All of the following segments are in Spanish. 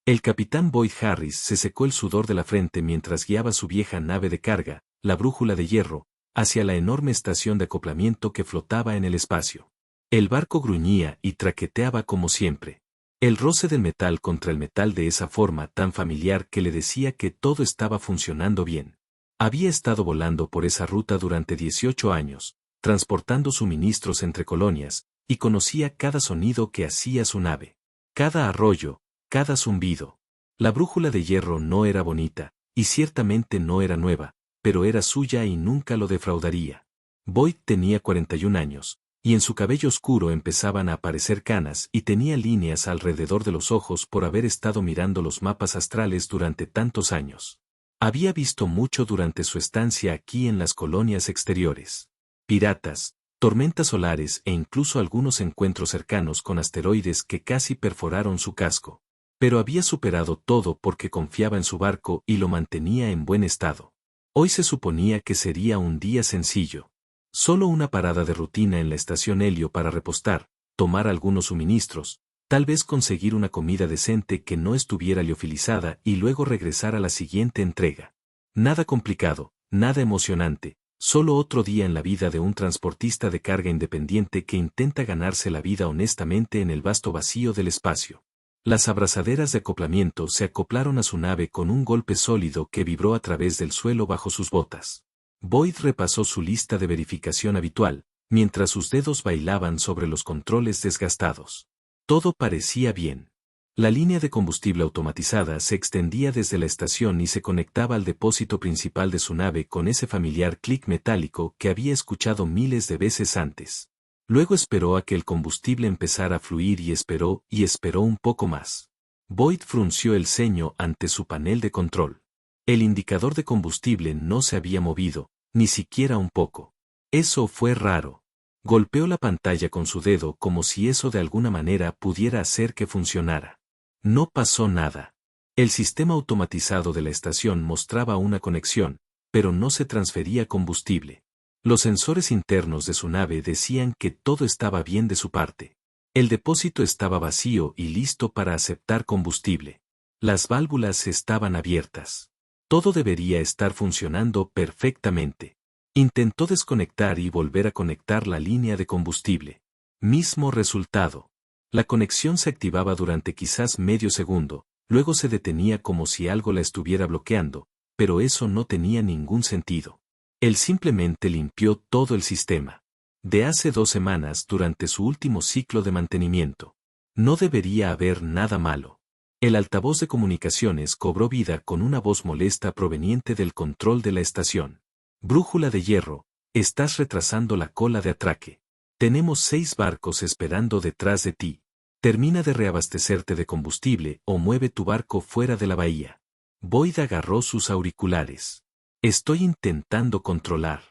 El capitán Boyd Harris se secó el sudor de la frente mientras guiaba su vieja nave de carga, la brújula de hierro, hacia la enorme estación de acoplamiento que flotaba en el espacio. El barco gruñía y traqueteaba como siempre. El roce del metal contra el metal de esa forma tan familiar que le decía que todo estaba funcionando bien. Había estado volando por esa ruta durante 18 años, transportando suministros entre colonias, y conocía cada sonido que hacía su nave. Cada arroyo, cada zumbido. La brújula de hierro no era bonita, y ciertamente no era nueva, pero era suya y nunca lo defraudaría. Boyd tenía 41 años, y en su cabello oscuro empezaban a aparecer canas y tenía líneas alrededor de los ojos por haber estado mirando los mapas astrales durante tantos años. Había visto mucho durante su estancia aquí en las colonias exteriores. Piratas, tormentas solares e incluso algunos encuentros cercanos con asteroides que casi perforaron su casco. Pero había superado todo porque confiaba en su barco y lo mantenía en buen estado. Hoy se suponía que sería un día sencillo. Solo una parada de rutina en la estación Helio para repostar, tomar algunos suministros, tal vez conseguir una comida decente que no estuviera liofilizada y luego regresar a la siguiente entrega. Nada complicado, nada emocionante, solo otro día en la vida de un transportista de carga independiente que intenta ganarse la vida honestamente en el vasto vacío del espacio. Las abrazaderas de acoplamiento se acoplaron a su nave con un golpe sólido que vibró a través del suelo bajo sus botas. Boyd repasó su lista de verificación habitual, mientras sus dedos bailaban sobre los controles desgastados. Todo parecía bien. La línea de combustible automatizada se extendía desde la estación y se conectaba al depósito principal de su nave con ese familiar clic metálico que había escuchado miles de veces antes. Luego esperó a que el combustible empezara a fluir y esperó un poco más. Boyd frunció el ceño ante su panel de control. El indicador de combustible no se había movido, ni siquiera un poco. Eso fue raro. Golpeó la pantalla con su dedo como si eso de alguna manera pudiera hacer que funcionara. No pasó nada. El sistema automatizado de la estación mostraba una conexión, pero no se transfería combustible. Los sensores internos de su nave decían que todo estaba bien de su parte. El depósito estaba vacío y listo para aceptar combustible. Las válvulas estaban abiertas. Todo debería estar funcionando perfectamente. Intentó desconectar y volver a conectar la línea de combustible. Mismo resultado. La conexión se activaba durante quizás medio segundo, luego se detenía como si algo la estuviera bloqueando, pero eso no tenía ningún sentido. Él simplemente limpió todo el sistema. De hace 2 semanas durante su último ciclo de mantenimiento. No debería haber nada malo. El altavoz de comunicaciones cobró vida con una voz molesta proveniente del control de la estación. Brújula de hierro, estás retrasando la cola de atraque. Tenemos 6 barcos esperando detrás de ti. Termina de reabastecerte de combustible o mueve tu barco fuera de la bahía. Boyd agarró sus auriculares. Estoy intentando controlar.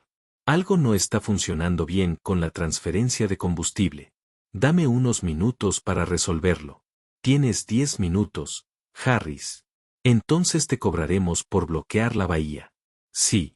Algo no está funcionando bien con la transferencia de combustible. Dame unos minutos para resolverlo. Tienes 10 minutos, Harris. Entonces te cobraremos por bloquear la bahía. Sí,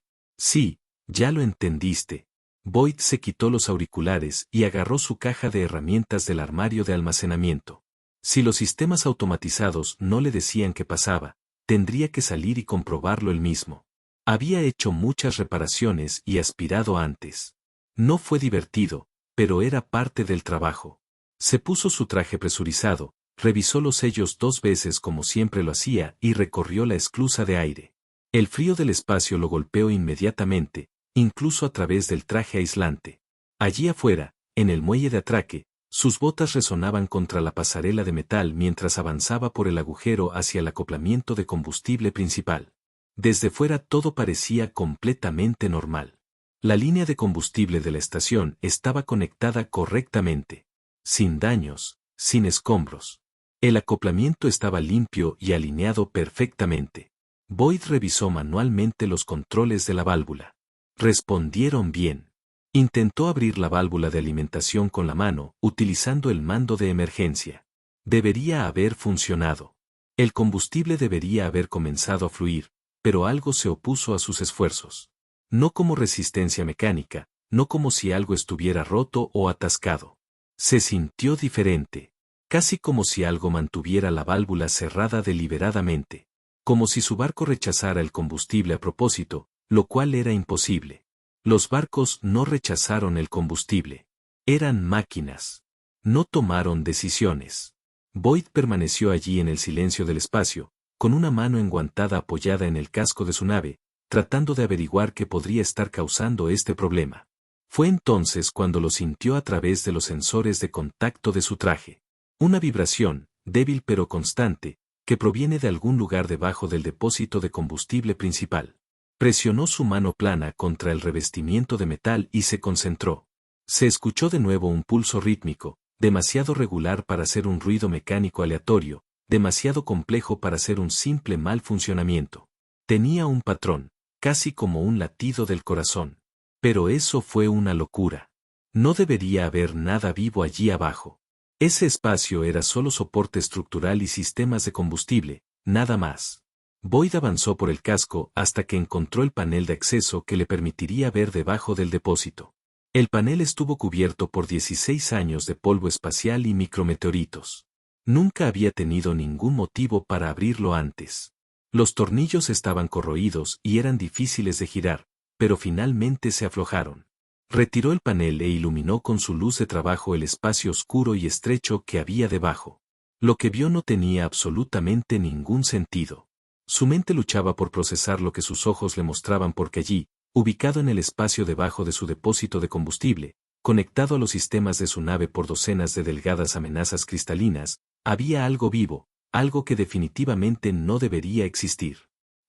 ya lo entendiste. Boyd se quitó los auriculares y agarró su caja de herramientas del armario de almacenamiento. Si los sistemas automatizados no le decían qué pasaba, tendría que salir y comprobarlo él mismo. Había hecho muchas reparaciones y aspirado antes. No fue divertido, pero era parte del trabajo. Se puso su traje presurizado, revisó los sellos 2 veces como siempre lo hacía y recorrió la esclusa de aire. El frío del espacio lo golpeó inmediatamente, incluso a través del traje aislante. Allí afuera, en el muelle de atraque, sus botas resonaban contra la pasarela de metal mientras avanzaba por el agujero hacia el acoplamiento de combustible principal. Desde fuera todo parecía completamente normal. La línea de combustible de la estación estaba conectada correctamente. Sin daños, sin escombros. El acoplamiento estaba limpio y alineado perfectamente. Boyd revisó manualmente los controles de la válvula. Respondieron bien. Intentó abrir la válvula de alimentación con la mano, utilizando el mando de emergencia. Debería haber funcionado. El combustible debería haber comenzado a fluir, pero algo se opuso a sus esfuerzos. No como resistencia mecánica, no como si algo estuviera roto o atascado. Se sintió diferente. casi como si algo mantuviera la válvula cerrada deliberadamente, como si su barco rechazara el combustible a propósito, lo cual era imposible. Los barcos no rechazaron el combustible. Eran máquinas. No tomaron decisiones. Boyd permaneció allí en el silencio del espacio, con una mano enguantada apoyada en el casco de su nave, tratando de averiguar qué podría estar causando este problema. Fue entonces cuando lo sintió a través de los sensores de contacto de su traje. Una vibración, débil pero constante, que proviene de algún lugar debajo del depósito de combustible principal. Presionó su mano plana contra el revestimiento de metal y se concentró. Se escuchó de nuevo un pulso rítmico, demasiado regular para ser un ruido mecánico aleatorio, demasiado complejo para ser un simple mal funcionamiento. Tenía un patrón, casi como un latido del corazón. Pero eso fue una locura. No debería haber nada vivo allí abajo. Ese espacio era solo soporte estructural y sistemas de combustible, nada más. Boyd avanzó por el casco hasta que encontró el panel de acceso que le permitiría ver debajo del depósito. El panel estuvo cubierto por 16 años de polvo espacial y micrometeoritos. Nunca había tenido ningún motivo para abrirlo antes. Los tornillos estaban corroídos y eran difíciles de girar, pero finalmente se aflojaron. Retiró el panel e iluminó con su luz de trabajo el espacio oscuro y estrecho que había debajo. Lo que vio no tenía absolutamente ningún sentido. Su mente luchaba por procesar lo que sus ojos le mostraban porque allí, ubicado en el espacio debajo de su depósito de combustible, conectado a los sistemas de su nave por docenas de delgadas amenazas cristalinas, había algo vivo, algo que definitivamente no debería existir.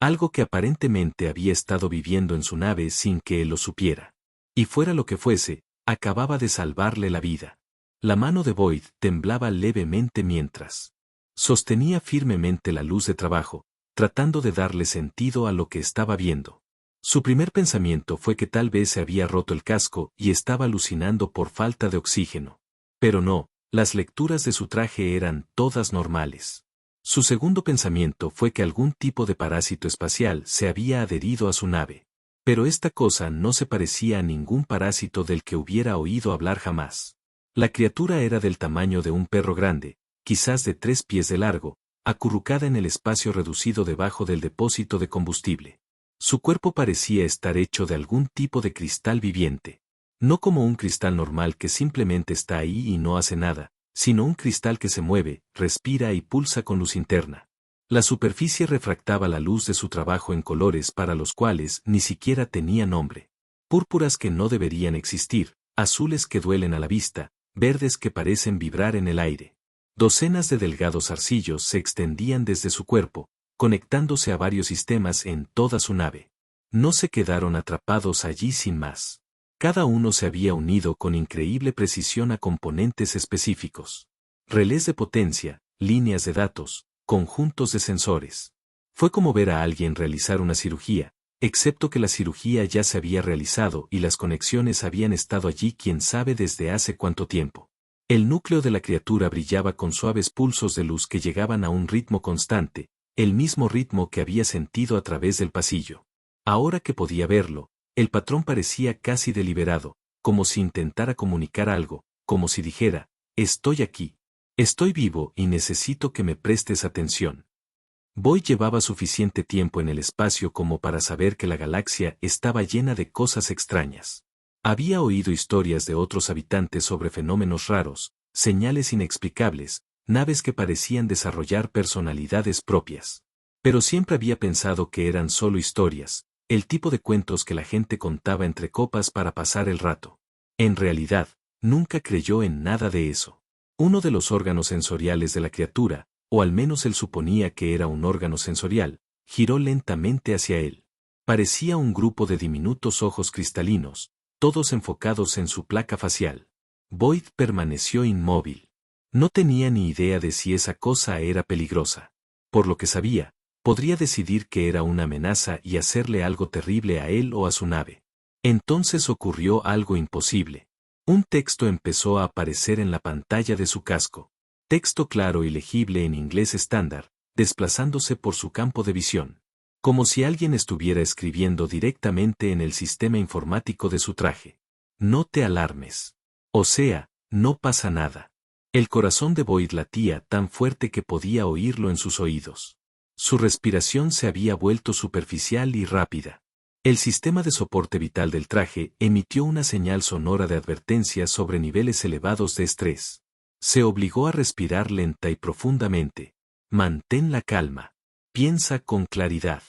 Algo que aparentemente había estado viviendo en su nave sin que él lo supiera. Y fuera lo que fuese, acababa de salvarle la vida. La mano de Boyd temblaba levemente mientras sostenía firmemente la luz de trabajo, tratando de darle sentido a lo que estaba viendo. Su primer pensamiento fue que tal vez se había roto el casco y estaba alucinando por falta de oxígeno. Pero no, las lecturas de su traje eran todas normales. Su segundo pensamiento fue que algún tipo de parásito espacial se había adherido a su nave. Pero esta cosa no se parecía a ningún parásito del que hubiera oído hablar jamás. La criatura era del tamaño de un perro grande, quizás de 3 pies de largo, acurrucada en el espacio reducido debajo del depósito de combustible. Su cuerpo parecía estar hecho de algún tipo de cristal viviente. No como un cristal normal que simplemente está ahí y no hace nada, sino un cristal que se mueve, respira y pulsa con luz interna. La superficie refractaba la luz de su trabajo en colores para los cuales ni siquiera tenía nombre. Púrpuras que no deberían existir, azules que duelen a la vista, verdes que parecen vibrar en el aire. Docenas de delgados arcillos se extendían desde su cuerpo, conectándose a varios sistemas en toda su nave. No se quedaron atrapados allí sin más. Cada uno se había unido con increíble precisión a componentes específicos. Relés de potencia, líneas de datos, conjuntos de sensores. Fue como ver a alguien realizar una cirugía, excepto que la cirugía ya se había realizado y las conexiones habían estado allí quién sabe desde hace cuánto tiempo. El núcleo de la criatura brillaba con suaves pulsos de luz que llegaban a un ritmo constante, el mismo ritmo que había sentido a través del pasillo. Ahora que podía verlo, el patrón parecía casi deliberado, como si intentara comunicar algo, como si dijera, estoy aquí. Estoy vivo y necesito que me prestes atención. Boyd llevaba suficiente tiempo en el espacio como para saber que la galaxia estaba llena de cosas extrañas. Había oído historias de otros habitantes sobre fenómenos raros, señales inexplicables, naves que parecían desarrollar personalidades propias. Pero siempre había pensado que eran solo historias, el tipo de cuentos que la gente contaba entre copas para pasar el rato. En realidad, nunca creyó en nada de eso. Uno de los órganos sensoriales de la criatura, o al menos él suponía que era un órgano sensorial, giró lentamente hacia él. Parecía un grupo de diminutos ojos cristalinos, todos enfocados en su placa facial. Boyd permaneció inmóvil. No tenía ni idea de si esa cosa era peligrosa. Por lo que sabía, podría decidir que era una amenaza y hacerle algo terrible a él o a su nave. Entonces ocurrió algo imposible. Un texto empezó a aparecer en la pantalla de su casco. Texto claro y legible en inglés estándar, desplazándose por su campo de visión. Como si alguien estuviera escribiendo directamente en el sistema informático de su traje. No te alarmes. O sea, no pasa nada. El corazón de Boyd latía tan fuerte que podía oírlo en sus oídos. Su respiración se había vuelto superficial y rápida. El sistema de soporte vital del traje emitió una señal sonora de advertencia sobre niveles elevados de estrés. Se obligó a respirar lenta y profundamente. Mantén la calma. Piensa con claridad.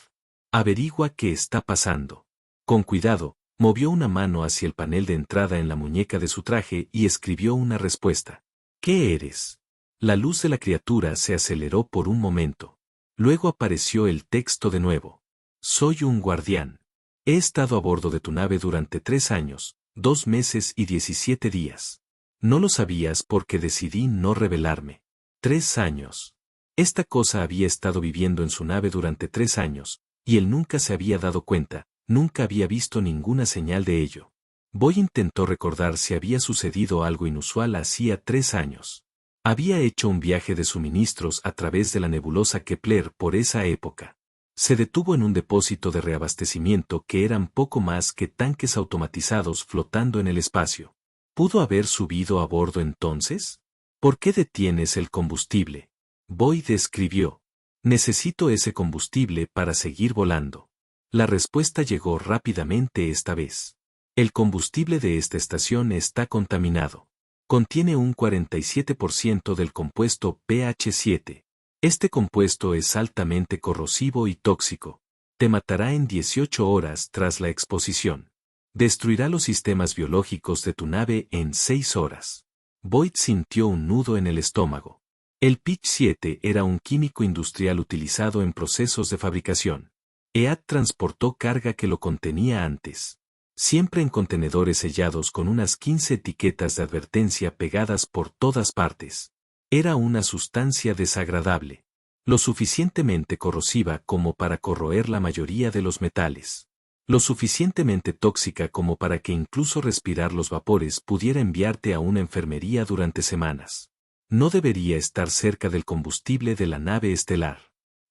Averigua qué está pasando. Con cuidado, movió una mano hacia el panel de entrada en la muñeca de su traje y escribió una respuesta. ¿Qué eres? La luz de la criatura se aceleró por un momento. Luego apareció el texto de nuevo. Soy un guardián. He estado a bordo de tu nave durante 3 años, 2 meses y 17 días. No lo sabías porque decidí no revelarme. 3 años. Esta cosa había estado viviendo en su nave durante 3 años, y él nunca se había dado cuenta, nunca había visto ninguna señal de ello. Boyd intentó recordar si había sucedido algo inusual hacía 3 años. Había hecho un viaje de suministros a través de la nebulosa Kepler por esa época. Se detuvo en un depósito de reabastecimiento que eran poco más que tanques automatizados flotando en el espacio. ¿Pudo haber subido a bordo entonces? ¿Por qué detienes el combustible? Boyd escribió. Necesito ese combustible para seguir volando. La respuesta llegó rápidamente esta vez. El combustible de esta estación está contaminado. Contiene un 47% del compuesto pH7. Este compuesto es altamente corrosivo y tóxico. Te matará en 18 horas tras la exposición. Destruirá los sistemas biológicos de tu nave en 6 horas. Boyd sintió un nudo en el estómago. El pitch 7 era un químico industrial utilizado en procesos de fabricación. EAD transportó carga que lo contenía antes. Siempre en contenedores sellados con unas 15 etiquetas de advertencia pegadas por todas partes. Era una sustancia desagradable, lo suficientemente corrosiva como para corroer la mayoría de los metales, lo suficientemente tóxica como para que incluso respirar los vapores pudiera enviarte a una enfermería durante semanas. No debería estar cerca del combustible de la nave estelar.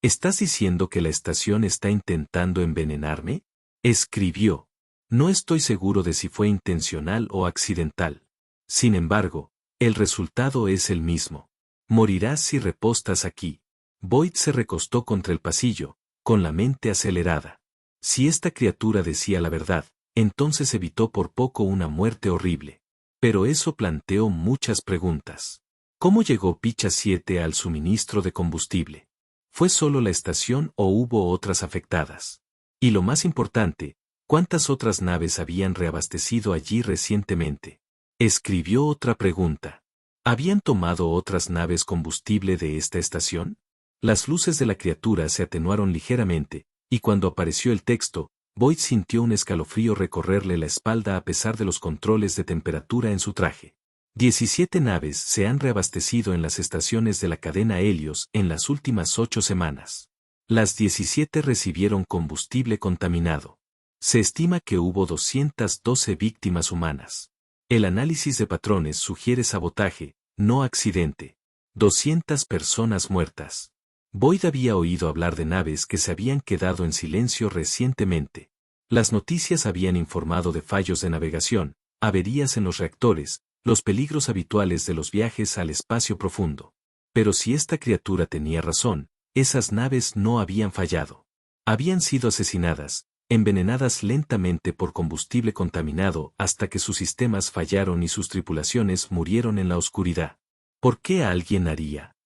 ¿Estás diciendo que la estación está intentando envenenarme? Escribió. No estoy seguro de si fue intencional o accidental. Sin embargo, el resultado es el mismo. Morirás si repostas aquí. Boyd se recostó contra el pasillo, con la mente acelerada. Si esta criatura decía la verdad, entonces evitó por poco una muerte horrible. Pero eso planteó muchas preguntas. ¿Cómo llegó Picha 7 al suministro de combustible? ¿Fue solo la estación o hubo otras afectadas? Y lo más importante, ¿cuántas otras naves habían reabastecido allí recientemente? Escribió otra pregunta. ¿Habían tomado otras naves combustible de esta estación? Las luces de la criatura se atenuaron ligeramente, y cuando apareció el texto, Boyd sintió un escalofrío recorrerle la espalda a pesar de los controles de temperatura en su traje. 17 naves se han reabastecido en las estaciones de la cadena Helios en las últimas 8 semanas. Las 17 recibieron combustible contaminado. Se estima que hubo 212 víctimas humanas. El análisis de patrones sugiere sabotaje, no accidente. 200 personas muertas. Boyd había oído hablar de naves que se habían quedado en silencio recientemente. Las noticias habían informado de fallos de navegación, averías en los reactores, los peligros habituales de los viajes al espacio profundo. Pero si esta criatura tenía razón, esas naves no habían fallado. Habían sido asesinadas, envenenadas lentamente por combustible contaminado hasta que sus sistemas fallaron y sus tripulaciones murieron en la oscuridad. ¿Por qué alguien haría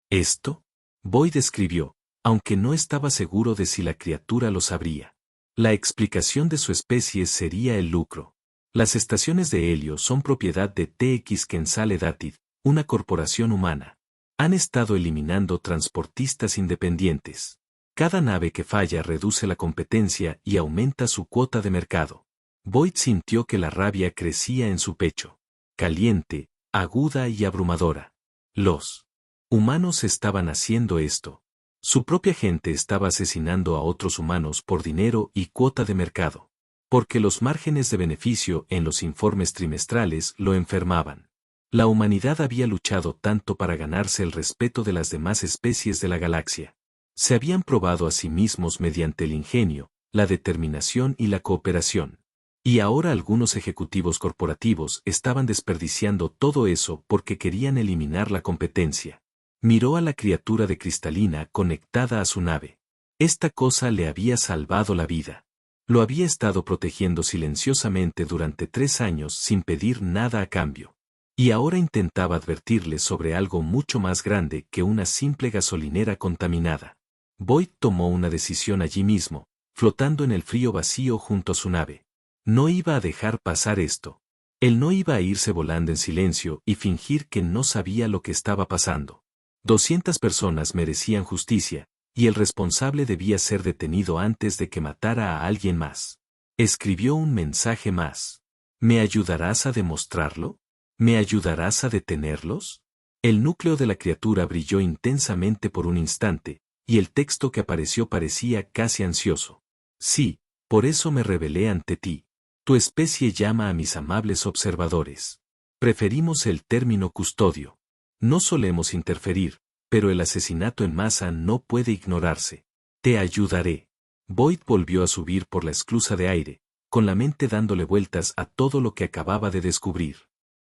esto? Boyd escribió, aunque no estaba seguro de si la criatura lo sabría. La explicación de su especie sería el lucro. Las estaciones de helio son propiedad de TX Kensale Datid, una corporación humana. Han estado eliminando transportistas independientes. Cada nave que falla reduce la competencia y aumenta su cuota de mercado. Boyd sintió que la rabia crecía en su pecho. Caliente, aguda y abrumadora. Los humanos estaban haciendo esto. Su propia gente estaba asesinando a otros humanos por dinero y cuota de mercado. Porque los márgenes de beneficio en los informes trimestrales lo enfermaban. La humanidad había luchado tanto para ganarse el respeto de las demás especies de la galaxia. Se habían probado a sí mismos mediante el ingenio, la determinación y la cooperación. Y ahora algunos ejecutivos corporativos estaban desperdiciando todo eso porque querían eliminar la competencia. Miró a la criatura de cristalina conectada a su nave. Esta cosa le había salvado la vida. Lo había estado protegiendo silenciosamente durante 3 años sin pedir nada a cambio. Y ahora intentaba advertirle sobre algo mucho más grande que una simple gasolinera contaminada. Boyd tomó una decisión allí mismo, flotando en el frío vacío junto a su nave. No iba a dejar pasar esto. Él no iba a irse volando en silencio y fingir que no sabía lo que estaba pasando. 200 personas merecían justicia, y el responsable debía ser detenido antes de que matara a alguien más. Escribió un mensaje más. ¿Me ayudarás a demostrarlo? ¿Me ayudarás a detenerlos? El núcleo de la criatura brilló intensamente por un instante, y el texto que apareció parecía casi ansioso. Sí, por eso me rebelé ante ti. Tu especie llama a mis amables observadores. Preferimos el término custodio. No solemos interferir, pero el asesinato en masa no puede ignorarse. Te ayudaré. Boyd volvió a subir por la esclusa de aire, con la mente dándole vueltas a todo lo que acababa de descubrir.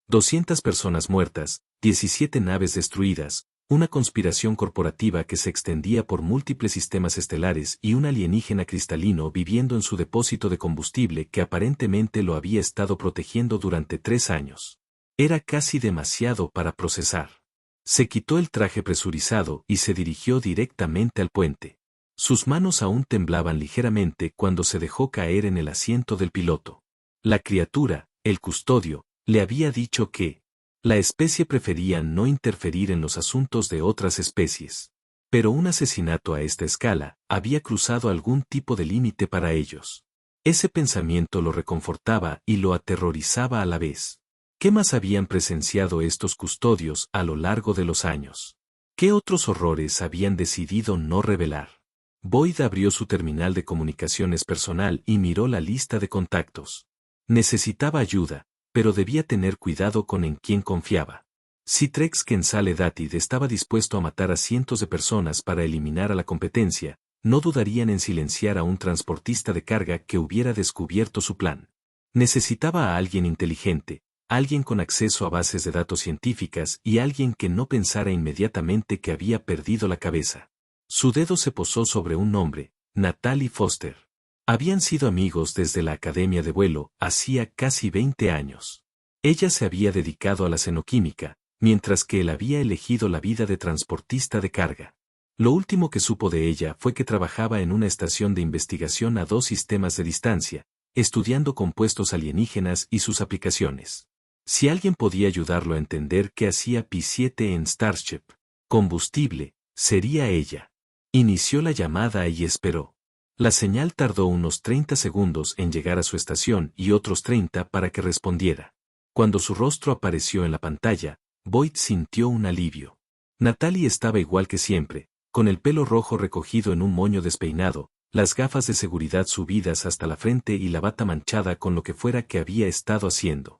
200 personas muertas, 17 naves destruidas, una conspiración corporativa que se extendía por múltiples sistemas estelares y un alienígena cristalino viviendo en su depósito de combustible que aparentemente lo había estado protegiendo durante 3 años. Era casi demasiado para procesar. Se quitó el traje presurizado y se dirigió directamente al puente. Sus manos aún temblaban ligeramente cuando se dejó caer en el asiento del piloto. La criatura, el custodio, le había dicho que la especie prefería no interferir en los asuntos de otras especies. Pero un asesinato a esta escala había cruzado algún tipo de límite para ellos. Ese pensamiento lo reconfortaba y lo aterrorizaba a la vez. ¿Qué más habían presenciado estos custodios a lo largo de los años? ¿Qué otros horrores habían decidido no revelar? Boyd abrió su terminal de comunicaciones personal y miró la lista de contactos. Necesitaba ayuda, pero debía tener cuidado con en quién confiaba. Si Trex Kensale Datid estaba dispuesto a matar a cientos de personas para eliminar a la competencia, no dudarían en silenciar a un transportista de carga que hubiera descubierto su plan. Necesitaba a alguien inteligente, alguien con acceso a bases de datos científicas y alguien que no pensara inmediatamente que había perdido la cabeza. Su dedo se posó sobre un nombre, Natalie Foster. Habían sido amigos desde la academia de vuelo, hacía casi 20 años. Ella se había dedicado a la xenoquímica, mientras que él había elegido la vida de transportista de carga. Lo último que supo de ella fue que trabajaba en una estación de investigación a 2 sistemas de distancia, estudiando compuestos alienígenas y sus aplicaciones. Si alguien podía ayudarlo a entender qué hacía Pi-7 en Starship, combustible, sería ella. Inició la llamada y esperó. La señal tardó unos 30 segundos en llegar a su estación y otros 30 para que respondiera. Cuando su rostro apareció en la pantalla, Boyd sintió un alivio. Natalie estaba igual que siempre, con el pelo rojo recogido en un moño despeinado, las gafas de seguridad subidas hasta la frente y la bata manchada con lo que fuera que había estado haciendo.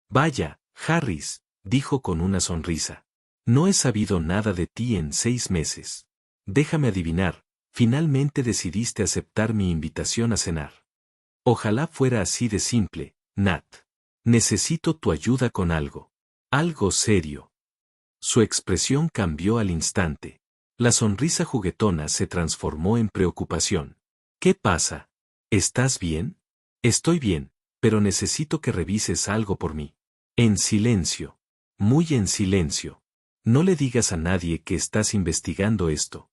Vaya, Harris, dijo con una sonrisa. No he sabido nada de ti en 6 meses. Déjame adivinar. Finalmente decidiste aceptar mi invitación a cenar. Ojalá fuera así de simple, Nat. Necesito tu ayuda con algo. Algo serio. Su expresión cambió al instante. La sonrisa juguetona se transformó en preocupación. ¿Qué pasa? ¿Estás bien? Estoy bien, pero necesito que revises algo por mí. En silencio. Muy en silencio. No le digas a nadie que estás investigando esto.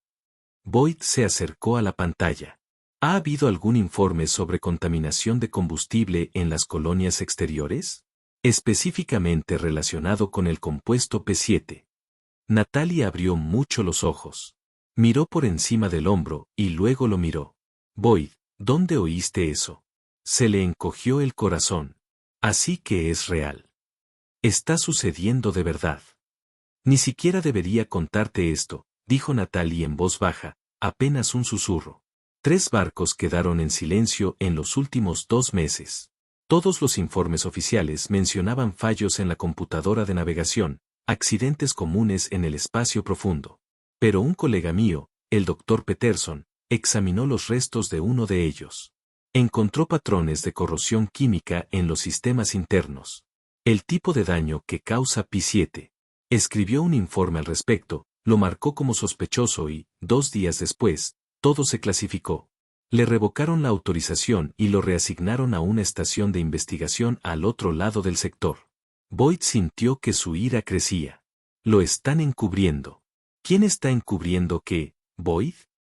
Boyd se acercó a la pantalla. ¿Ha habido algún informe sobre contaminación de combustible en las colonias exteriores? Específicamente relacionado con el compuesto P7. Natalie abrió mucho los ojos. Miró por encima del hombro y luego lo miró. Boyd, ¿dónde oíste eso? Se le encogió el corazón. Así que es real. Está sucediendo de verdad. Ni siquiera debería contarte esto, dijo Natalie en voz baja, apenas un susurro. 3 barcos quedaron en silencio en los últimos 2 meses. Todos los informes oficiales mencionaban fallos en la computadora de navegación, accidentes comunes en el espacio profundo. Pero un colega mío, el Dr. Peterson, examinó los restos de uno de ellos. Encontró patrones de corrosión química en los sistemas internos. El tipo de daño que causa P7. Escribió un informe al respecto, lo marcó como sospechoso y, 2 días después, todo se clasificó. Le revocaron la autorización y lo reasignaron a una estación de investigación al otro lado del sector. Boyd sintió que su ira crecía. Lo están encubriendo. ¿Quién está encubriendo qué, Boyd?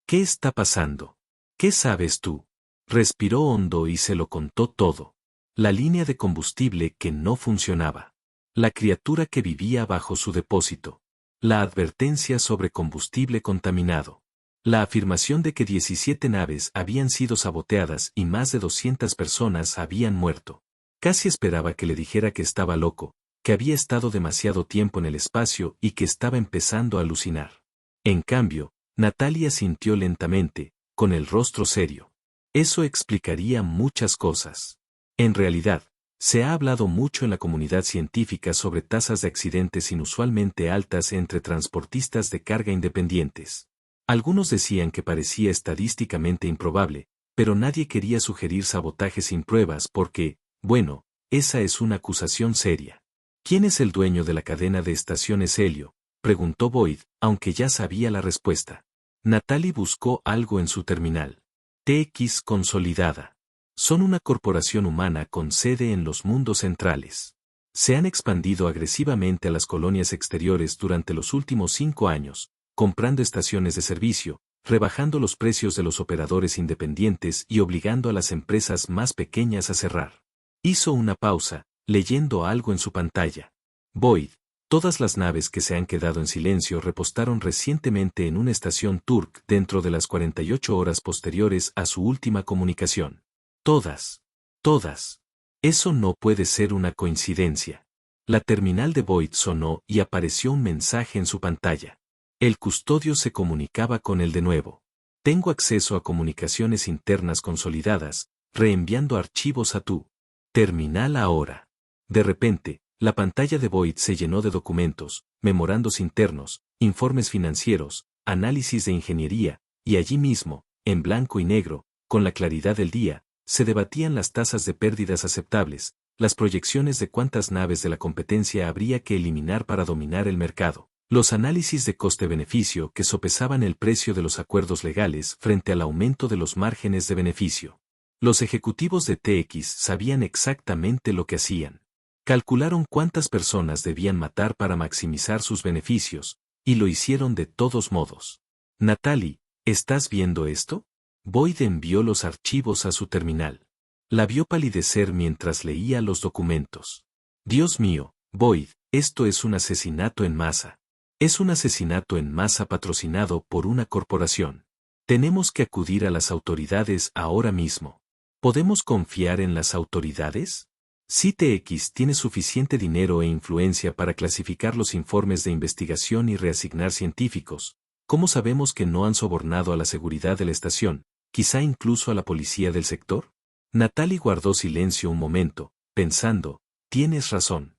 ¿Qué está pasando? ¿Qué sabes tú? Respiró hondo y se lo contó todo. La línea de combustible que no funcionaba. La criatura que vivía bajo su depósito. La advertencia sobre combustible contaminado. La afirmación de que 17 naves habían sido saboteadas y más de 200 personas habían muerto. Casi esperaba que le dijera que estaba loco, que había estado demasiado tiempo en el espacio y que estaba empezando a alucinar. En cambio, Natalia sintió lentamente, con el rostro serio. Eso explicaría muchas cosas. En realidad, se ha hablado mucho en la comunidad científica sobre tasas de accidentes inusualmente altas entre transportistas de carga independientes. Algunos decían que parecía estadísticamente improbable, pero nadie quería sugerir sabotaje sin pruebas porque, bueno, esa es una acusación seria. ¿Quién es el dueño de la cadena de estaciones Helio?, preguntó Boyd, aunque ya sabía la respuesta. Natalie buscó algo en su terminal. TX Consolidada. Son una corporación humana con sede en los mundos centrales. Se han expandido agresivamente a las colonias exteriores durante los últimos 5 años, comprando estaciones de servicio, rebajando los precios de los operadores independientes y obligando a las empresas más pequeñas a cerrar. Hizo una pausa, leyendo algo en su pantalla. Boyd, todas las naves que se han quedado en silencio repostaron recientemente en una estación Turk dentro de las 48 horas posteriores a su última comunicación. Todas. Todas. Eso no puede ser una coincidencia. La terminal de Boyd sonó y apareció un mensaje en su pantalla. El custodio se comunicaba con él de nuevo. Tengo acceso a comunicaciones internas consolidadas, reenviando archivos a tu terminal ahora. De repente, la pantalla de Boyd se llenó de documentos, memorandos internos, informes financieros, análisis de ingeniería, y allí mismo, en blanco y negro, con la claridad del día, se debatían las tasas de pérdidas aceptables, las proyecciones de cuántas naves de la competencia habría que eliminar para dominar el mercado, los análisis de coste-beneficio que sopesaban el precio de los acuerdos legales frente al aumento de los márgenes de beneficio. Los ejecutivos de TX sabían exactamente lo que hacían. Calcularon cuántas personas debían matar para maximizar sus beneficios, y lo hicieron de todos modos. Natalie, ¿estás viendo esto? Boyd envió los archivos a su terminal. La vio palidecer mientras leía los documentos. Dios mío, Boyd, esto es un asesinato en masa. Es un asesinato en masa patrocinado por una corporación. Tenemos que acudir a las autoridades ahora mismo. ¿Podemos confiar en las autoridades? Si TX tiene suficiente dinero e influencia para clasificar los informes de investigación y reasignar científicos, ¿cómo sabemos que no han sobornado a la seguridad de la estación, quizá incluso a la policía del sector? Natalie guardó silencio un momento, pensando, tienes razón.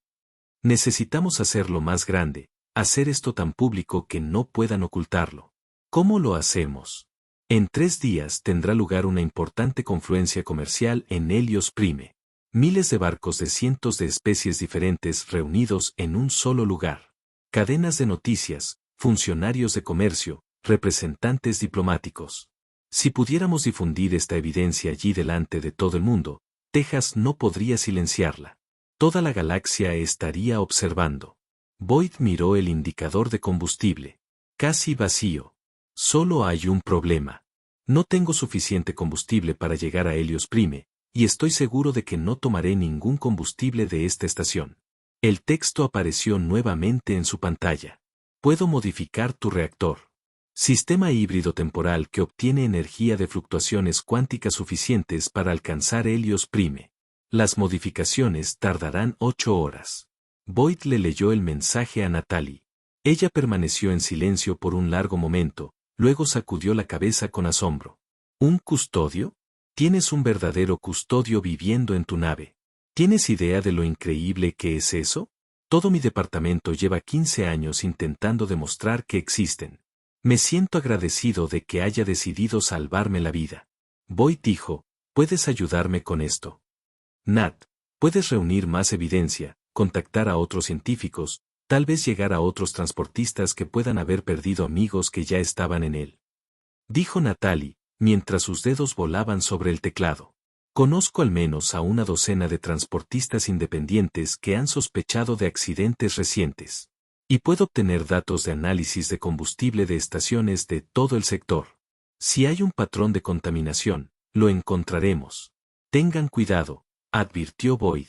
Necesitamos hacerlo más grande, hacer esto tan público que no puedan ocultarlo. ¿Cómo lo hacemos? En 3 días tendrá lugar una importante confluencia comercial en Helios Prime. Miles de barcos de cientos de especies diferentes reunidos en un solo lugar. Cadenas de noticias, funcionarios de comercio, representantes diplomáticos. Si pudiéramos difundir esta evidencia allí delante de todo el mundo, Texas no podría silenciarla. Toda la galaxia estaría observando. Boyd miró el indicador de combustible. Casi vacío. Solo hay un problema. No tengo suficiente combustible para llegar a Helios Prime, y estoy seguro de que no tomaré ningún combustible de esta estación. El texto apareció nuevamente en su pantalla. Puedo modificar tu reactor. Sistema híbrido temporal que obtiene energía de fluctuaciones cuánticas suficientes para alcanzar Helios Prime. Las modificaciones tardarán 8 horas. Boyd le leyó el mensaje a Natalie. Ella permaneció en silencio por un largo momento, luego sacudió la cabeza con asombro. ¿Un custodio? ¿Tienes un verdadero custodio viviendo en tu nave? ¿Tienes idea de lo increíble que es eso? Todo mi departamento lleva 15 años intentando demostrar que existen. Me siento agradecido de que haya decidido salvarme la vida. Boyd dijo, ¿Puedes ayudarme con esto? Nat, puedes reunir más evidencia, contactar a otros científicos, tal vez llegar a otros transportistas que puedan haber perdido amigos que ya estaban en él. Dijo Natalie, mientras sus dedos volaban sobre el teclado. Conozco al menos a una docena de transportistas independientes que han sospechado de accidentes recientes. Y puedo obtener datos de análisis de combustible de estaciones de todo el sector. Si hay un patrón de contaminación, lo encontraremos. Tengan cuidado, advirtió Boyd.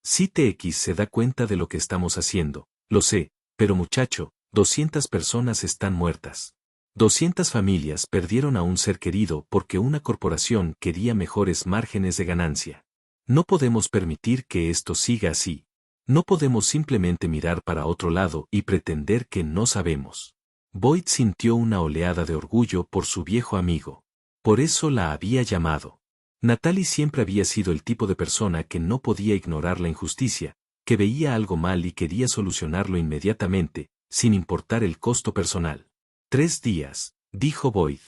CTX se da cuenta de lo que estamos haciendo, lo sé, pero muchacho, 200 personas están muertas. 200 familias perdieron a un ser querido porque una corporación quería mejores márgenes de ganancia. No podemos permitir que esto siga así. No podemos simplemente mirar para otro lado y pretender que no sabemos. Boyd sintió una oleada de orgullo por su viejo amigo. Por eso la había llamado. Natalie siempre había sido el tipo de persona que no podía ignorar la injusticia, que veía algo mal y quería solucionarlo inmediatamente, sin importar el costo personal. 3 días, dijo Boyd.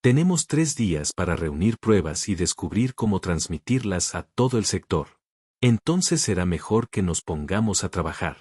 Tenemos 3 días para reunir pruebas y descubrir cómo transmitirlas a todo el sector. Entonces será mejor que nos pongamos a trabajar.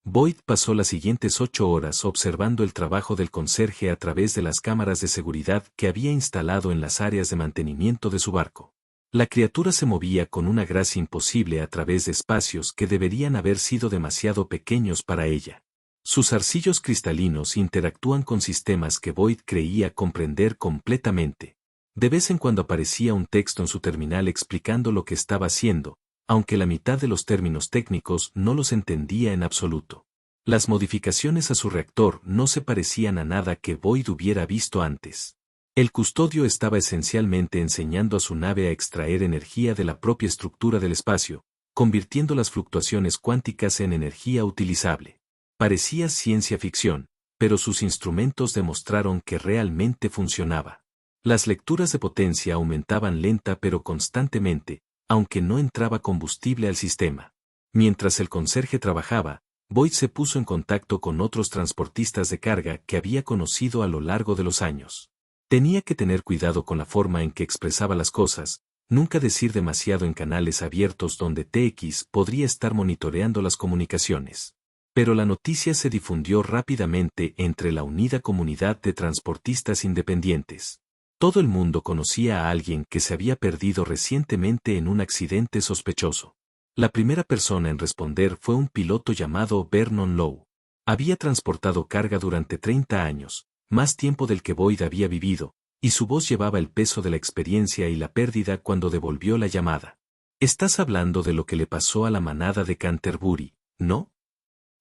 Boyd pasó las siguientes 8 horas observando el trabajo del conserje a través de las cámaras de seguridad que había instalado en las áreas de mantenimiento de su barco. La criatura se movía con una gracia imposible a través de espacios que deberían haber sido demasiado pequeños para ella. Sus arcillos cristalinos interactúan con sistemas que Boyd creía comprender completamente. De vez en cuando aparecía un texto en su terminal explicando lo que estaba haciendo, aunque la mitad de los términos técnicos no los entendía en absoluto. Las modificaciones a su reactor no se parecían a nada que Boyd hubiera visto antes. El custodio estaba esencialmente enseñando a su nave a extraer energía de la propia estructura del espacio, convirtiendo las fluctuaciones cuánticas en energía utilizable. Parecía ciencia ficción, pero sus instrumentos demostraron que realmente funcionaba. Las lecturas de potencia aumentaban lenta pero constantemente, aunque no entraba combustible al sistema. Mientras el conserje trabajaba, Boyd se puso en contacto con otros transportistas de carga que había conocido a lo largo de los años. Tenía que tener cuidado con la forma en que expresaba las cosas, nunca decir demasiado en canales abiertos donde TX podría estar monitoreando las comunicaciones. Pero la noticia se difundió rápidamente entre la unida comunidad de transportistas independientes. Todo el mundo conocía a alguien que se había perdido recientemente en un accidente sospechoso. La primera persona en responder fue un piloto llamado Vernon Lowe. Había transportado carga durante 30 años, más tiempo del que Boyd había vivido, y su voz llevaba el peso de la experiencia y la pérdida cuando devolvió la llamada. «Estás hablando de lo que le pasó a la manada de Canterbury, ¿no?»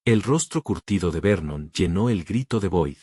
El rostro curtido de Vernon llenó el grito de Boyd.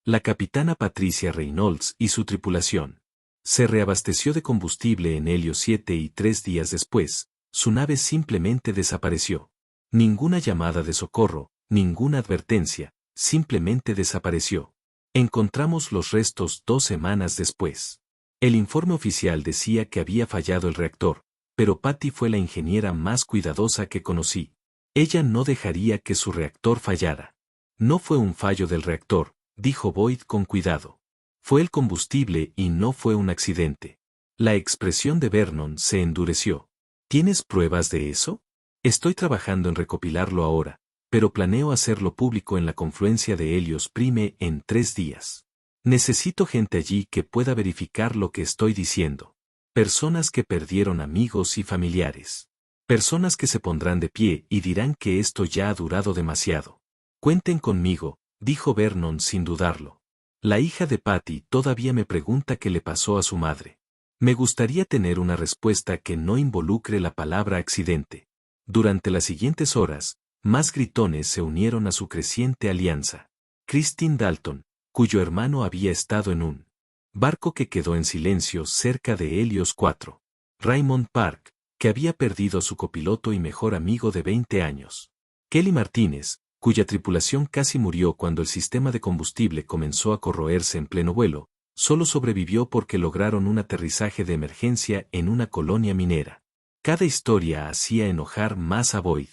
La capitana Patricia Reynolds y su tripulación. Se reabasteció de combustible en Helio 7 y 3 días después, su nave simplemente desapareció. Ninguna llamada de socorro, ninguna advertencia, simplemente desapareció. Encontramos los restos 2 semanas después. El informe oficial decía que había fallado el reactor, pero Patty fue la ingeniera más cuidadosa que conocí. Ella no dejaría que su reactor fallara. No fue un fallo del reactor, dijo Boyd con cuidado. Fue el combustible y no fue un accidente. La expresión de Vernon se endureció. ¿Tienes pruebas de eso? Estoy trabajando en recopilarlo ahora, pero planeo hacerlo público en la confluencia de Helios Prime en 3 días. Necesito gente allí que pueda verificar lo que estoy diciendo. Personas que perdieron amigos y familiares. Personas que se pondrán de pie y dirán que esto ya ha durado demasiado. Cuenten conmigo, dijo Vernon sin dudarlo. La hija de Patty todavía me pregunta qué le pasó a su madre. Me gustaría tener una respuesta que no involucre la palabra accidente. Durante las siguientes horas, más gritones se unieron a su creciente alianza. Christine Dalton, cuyo hermano había estado en un barco que quedó en silencio cerca de Helios 4. Raymond Park, que había perdido a su copiloto y mejor amigo de 20 años. Kelly Martínez, cuya tripulación casi murió cuando el sistema de combustible comenzó a corroerse en pleno vuelo, solo sobrevivió porque lograron un aterrizaje de emergencia en una colonia minera. Cada historia hacía enojar más a Boyd.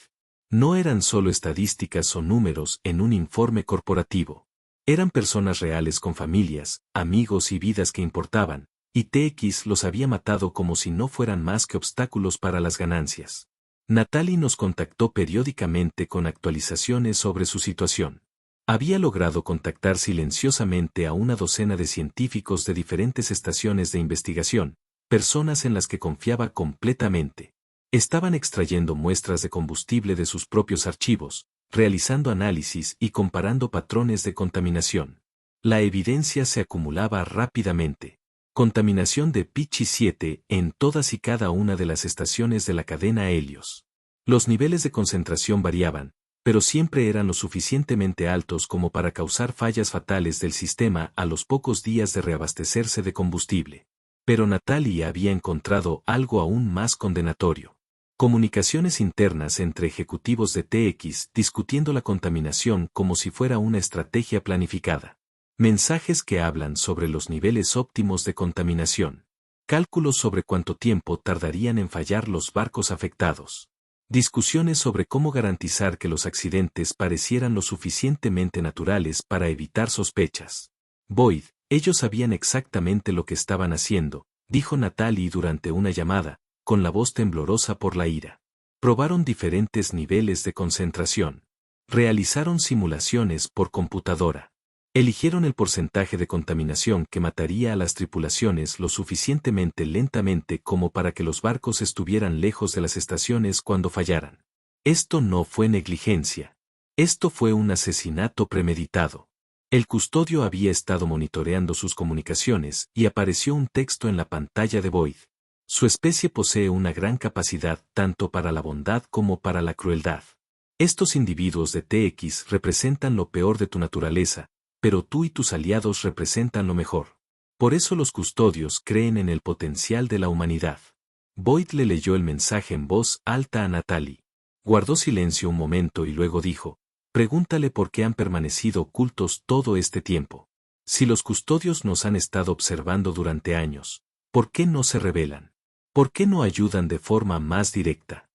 No eran solo estadísticas o números en un informe corporativo. Eran personas reales con familias, amigos y vidas que importaban, y TX los había matado como si no fueran más que obstáculos para las ganancias. Natalie nos contactó periódicamente con actualizaciones sobre su situación. Había logrado contactar silenciosamente a una docena de científicos de diferentes estaciones de investigación, personas en las que confiaba completamente. Estaban extrayendo muestras de combustible de sus propios archivos, realizando análisis y comparando patrones de contaminación. La evidencia se acumulaba rápidamente. Contaminación de Pichi-7 en todas y cada una de las estaciones de la cadena Helios. Los niveles de concentración variaban, pero siempre eran lo suficientemente altos como para causar fallas fatales del sistema a los pocos días de reabastecerse de combustible. Pero Natalie había encontrado algo aún más condenatorio. Comunicaciones internas entre ejecutivos de TX discutiendo la contaminación como si fuera una estrategia planificada. Mensajes que hablan sobre los niveles óptimos de contaminación. Cálculos sobre cuánto tiempo tardarían en fallar los barcos afectados. Discusiones sobre cómo garantizar que los accidentes parecieran lo suficientemente naturales para evitar sospechas. Boyd, ellos sabían exactamente lo que estaban haciendo, dijo Natalie durante una llamada, con la voz temblorosa por la ira. Probaron diferentes niveles de concentración. Realizaron simulaciones por computadora. Eligieron el porcentaje de contaminación que mataría a las tripulaciones lo suficientemente lentamente como para que los barcos estuvieran lejos de las estaciones cuando fallaran. Esto no fue negligencia. Esto fue un asesinato premeditado. El custodio había estado monitoreando sus comunicaciones y apareció un texto en la pantalla de Boyd. Su especie posee una gran capacidad tanto para la bondad como para la crueldad. Estos individuos de TX representan lo peor de tu naturaleza, pero tú y tus aliados representan lo mejor. Por eso los custodios creen en el potencial de la humanidad. Boyd le leyó el mensaje en voz alta a Natalie. Guardó silencio un momento y luego dijo, pregúntale por qué han permanecido ocultos todo este tiempo. Si los custodios nos han estado observando durante años, ¿por qué no se revelan? ¿Por qué no ayudan de forma más directa?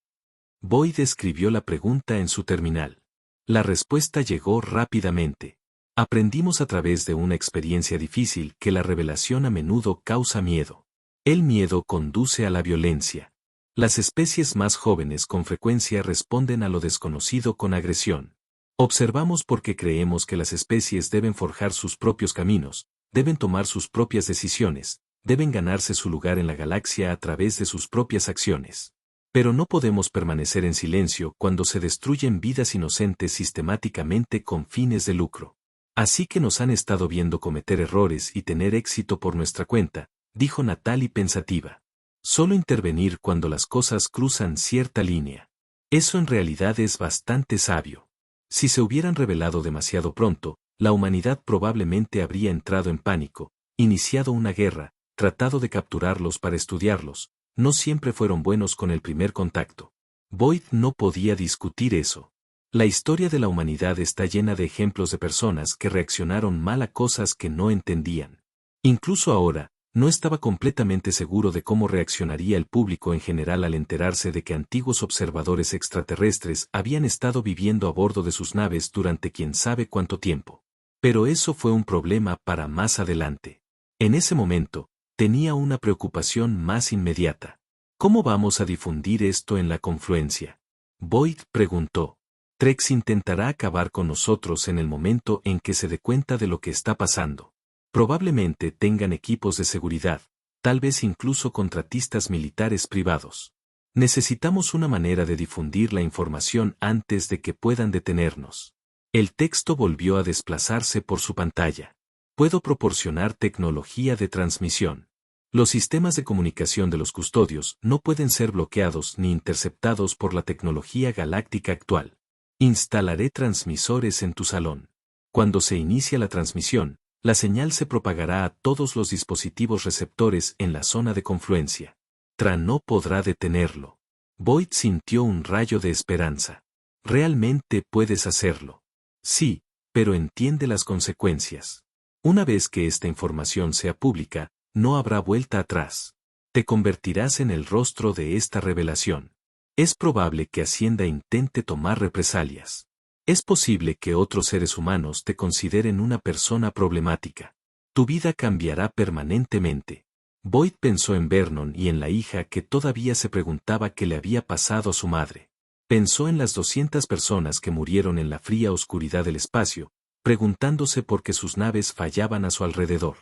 Boyd escribió la pregunta en su terminal. La respuesta llegó rápidamente. Aprendimos a través de una experiencia difícil que la revelación a menudo causa miedo. El miedo conduce a la violencia. Las especies más jóvenes con frecuencia responden a lo desconocido con agresión. Observamos porque creemos que las especies deben forjar sus propios caminos, deben tomar sus propias decisiones, deben ganarse su lugar en la galaxia a través de sus propias acciones. Pero no podemos permanecer en silencio cuando se destruyen vidas inocentes sistemáticamente con fines de lucro. Así que nos han estado viendo cometer errores y tener éxito por nuestra cuenta, dijo Natalie pensativa. Solo intervenir cuando las cosas cruzan cierta línea. Eso en realidad es bastante sabio. Si se hubieran revelado demasiado pronto, la humanidad probablemente habría entrado en pánico, iniciado una guerra, tratado de capturarlos para estudiarlos. No siempre fueron buenos con el primer contacto. Boyd no podía discutir eso. La historia de la humanidad está llena de ejemplos de personas que reaccionaron mal a cosas que no entendían. Incluso ahora, no estaba completamente seguro de cómo reaccionaría el público en general al enterarse de que antiguos observadores extraterrestres habían estado viviendo a bordo de sus naves durante quién sabe cuánto tiempo. Pero eso fue un problema para más adelante. En ese momento, tenía una preocupación más inmediata. ¿Cómo vamos a difundir esto en la confluencia? Boyd preguntó. Trex intentará acabar con nosotros en el momento en que se dé cuenta de lo que está pasando. Probablemente tengan equipos de seguridad, tal vez incluso contratistas militares privados. Necesitamos una manera de difundir la información antes de que puedan detenernos. El texto volvió a desplazarse por su pantalla. Puedo proporcionar tecnología de transmisión. Los sistemas de comunicación de los custodios no pueden ser bloqueados ni interceptados por la tecnología galáctica actual. Instalaré transmisores en tu salón. Cuando se inicia la transmisión, la señal se propagará a todos los dispositivos receptores en la zona de confluencia. Tran no podrá detenerlo. Boyd sintió un rayo de esperanza. Realmente puedes hacerlo. Sí, pero entiende las consecuencias. Una vez que esta información sea pública, no habrá vuelta atrás. Te convertirás en el rostro de esta revelación. Es probable que Hacienda intente tomar represalias. Es posible que otros seres humanos te consideren una persona problemática. Tu vida cambiará permanentemente. Boyd pensó en Vernon y en la hija que todavía se preguntaba qué le había pasado a su madre. Pensó en las 200 personas que murieron en la fría oscuridad del espacio, preguntándose por qué sus naves fallaban a su alrededor.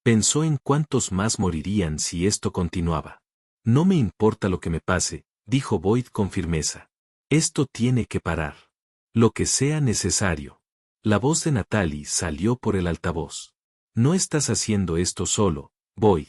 Pensó en cuántos más morirían si esto continuaba. No me importa lo que me pase, dijo Boyd con firmeza. Esto tiene que parar. Lo que sea necesario. La voz de Natalie salió por el altavoz. No estás haciendo esto solo, Boyd.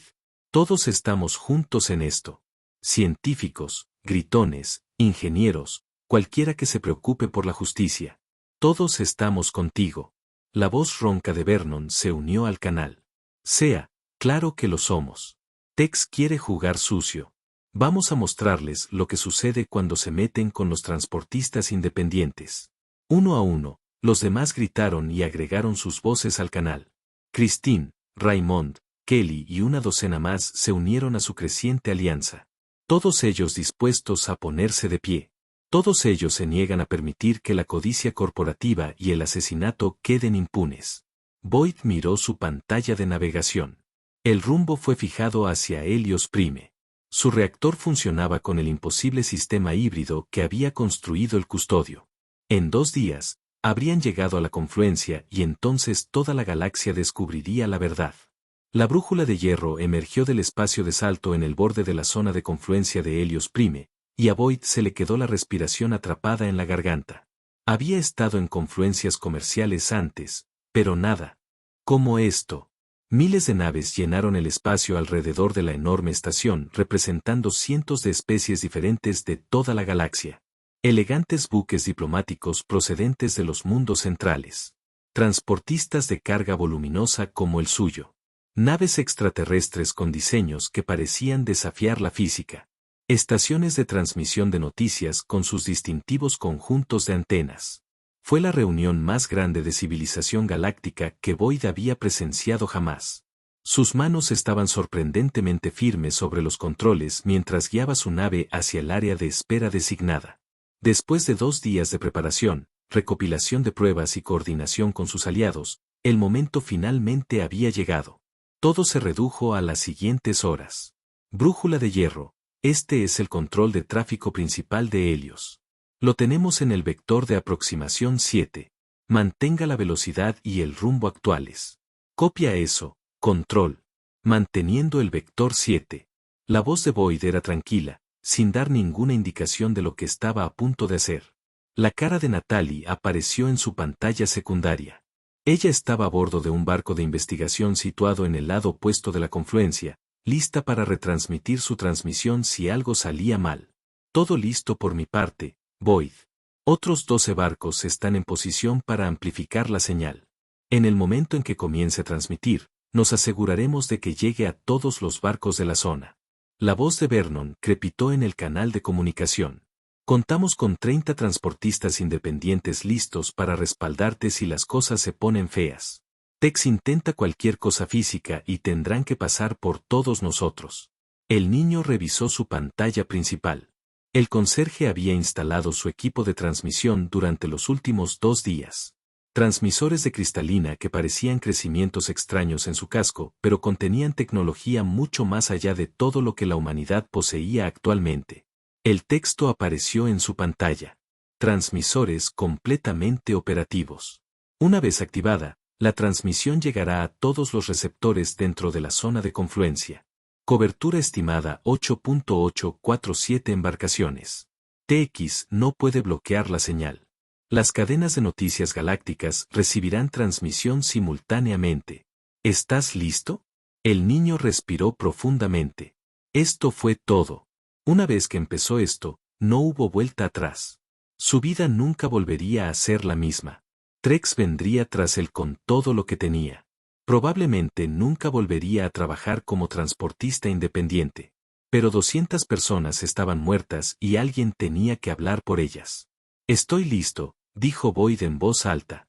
Todos estamos juntos en esto. Científicos, gritones, ingenieros, cualquiera que se preocupe por la justicia. Todos estamos contigo. La voz ronca de Vernon se unió al canal. Sea, claro que lo somos. Tex quiere jugar sucio. Vamos a mostrarles lo que sucede cuando se meten con los transportistas independientes. Uno a uno, los demás gritaron y agregaron sus voces al canal. Christine, Raymond, Kelly y una docena más se unieron a su creciente alianza. Todos ellos dispuestos a ponerse de pie. Todos ellos se niegan a permitir que la codicia corporativa y el asesinato queden impunes. Boyd miró su pantalla de navegación. El rumbo fue fijado hacia Helios Prime. Su reactor funcionaba con el imposible sistema híbrido que había construido el custodio. En 2 días, habrían llegado a la confluencia y entonces toda la galaxia descubriría la verdad. La brújula de hierro emergió del espacio de salto en el borde de la zona de confluencia de Helios Prime, y a Boyd se le quedó la respiración atrapada en la garganta. Había estado en confluencias comerciales antes, pero nada como esto. Miles de naves llenaron el espacio alrededor de la enorme estación, representando cientos de especies diferentes de toda la galaxia. Elegantes buques diplomáticos procedentes de los mundos centrales. Transportistas de carga voluminosa como el suyo. Naves extraterrestres con diseños que parecían desafiar la física. Estaciones de transmisión de noticias con sus distintivos conjuntos de antenas. Fue la reunión más grande de civilización galáctica que Boyd había presenciado jamás. Sus manos estaban sorprendentemente firmes sobre los controles mientras guiaba su nave hacia el área de espera designada. Después de 2 días de preparación, recopilación de pruebas y coordinación con sus aliados, el momento finalmente había llegado. Todo se redujo a las siguientes horas. Brújula de hierro, este es el control de tráfico principal de Helios. Lo tenemos en el vector de aproximación 7. Mantenga la velocidad y el rumbo actuales. Copia eso, control. Manteniendo el vector 7. La voz de Boyd era tranquila, sin dar ninguna indicación de lo que estaba a punto de hacer. La cara de Natalie apareció en su pantalla secundaria. Ella estaba a bordo de un barco de investigación situado en el lado opuesto de la confluencia, lista para retransmitir su transmisión si algo salía mal. Todo listo por mi parte, Boyd. Otros 12 barcos están en posición para amplificar la señal. En el momento en que comience a transmitir, nos aseguraremos de que llegue a todos los barcos de la zona. La voz de Vernon crepitó en el canal de comunicación. Contamos con 30 transportistas independientes listos para respaldarte si las cosas se ponen feas. Tex intenta cualquier cosa física y tendrán que pasar por todos nosotros. El niño revisó su pantalla principal. El conserje había instalado su equipo de transmisión durante los últimos 2 días. Transmisores de cristalina que parecían crecimientos extraños en su casco, pero contenían tecnología mucho más allá de todo lo que la humanidad poseía actualmente. El texto apareció en su pantalla. Transmisores completamente operativos. Una vez activada, la transmisión llegará a todos los receptores dentro de la zona de confluencia. Cobertura estimada 8.847 embarcaciones. TX no puede bloquear la señal. Las cadenas de noticias galácticas recibirán transmisión simultáneamente. ¿Estás listo? El niño respiró profundamente. Esto fue todo. Una vez que empezó esto, no hubo vuelta atrás. Su vida nunca volvería a ser la misma. Trex vendría tras él con todo lo que tenía. Probablemente nunca volvería a trabajar como transportista independiente. Pero 200 personas estaban muertas y alguien tenía que hablar por ellas. Estoy listo, dijo Boyd en voz alta.